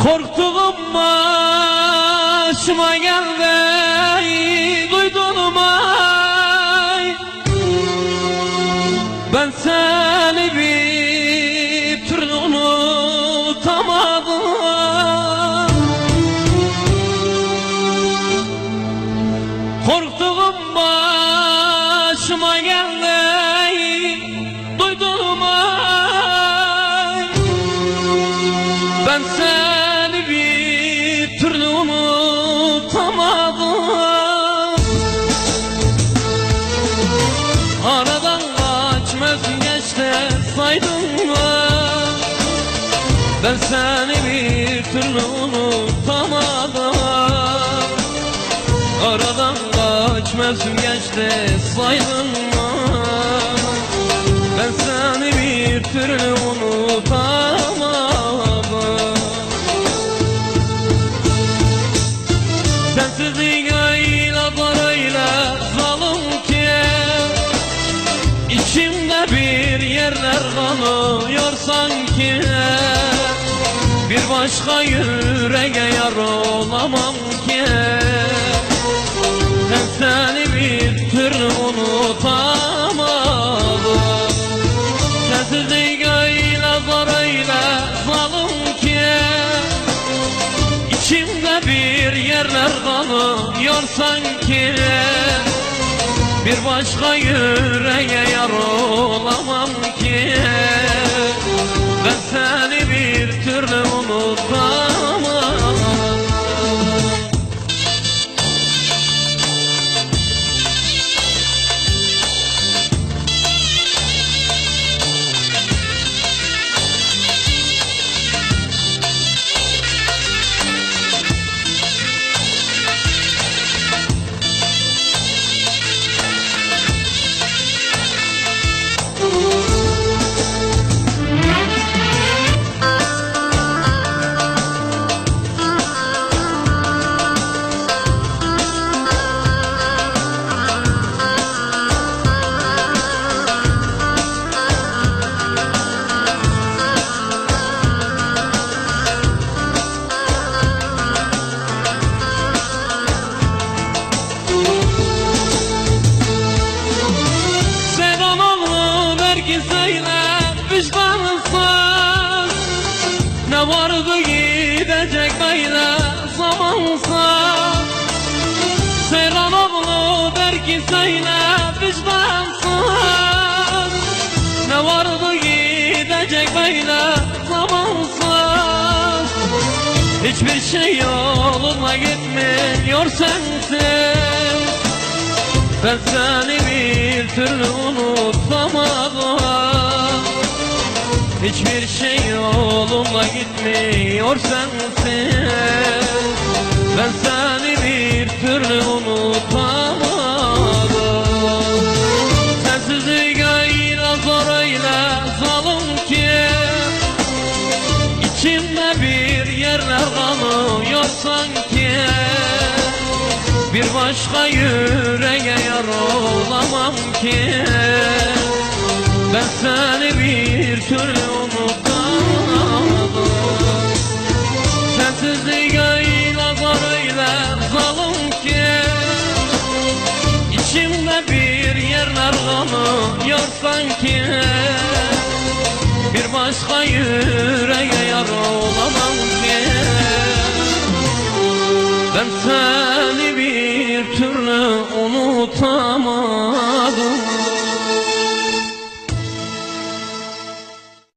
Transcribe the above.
Korktuğum başıma geldi, duydun mu? Ben seni bir türlü unutamadım. Korktuğum başıma geldi, duydun mu? Ben seni bir türlü unutamadım. Aradan kaç mevsim geçti saydın mı? Ben seni bir türlü unutamadım. Aradan kaç mevsim geçti saydın mı? Ben seni bir türlü unutamadım. Sensizlik öyle parayla zalim ki İçimde bir yerler kanıyor sanki. Bir başka yüreğe yar olamam ki. Ben seni bir türlü unutamadım. Sensizlik öyle parayla zalim ki İçimde bir yerler kanıyor sanki. Bir başka yüreğe yar olamam ki. Ben seni bir türlü unutamam. Ne vardı gidecek böyle zamansız. Seyran oğlu der ki söyle vicdansız. Ne vardı gidecek böyle zamansız. Hiçbir şey yoluna gitmiyor sensiz. Ben seni bir türlü unutamadım. Hiçbir şey yoluma gitmiyor sensiz. Ben seni bir türlü unutamadım. Sensizlik öyle zor öyle zalim ki İçimde bir yerler kanıyor sanki. Bir başka yüreğe yar olamam ki. Ben seni bir türlü unutamadım. Sensizlik öyle zor öyle zalim ki İçimde bir yerler kanıyor sanki. Bir başka yüreğe yar olamam ki. Ben seni bir türlü unutamam.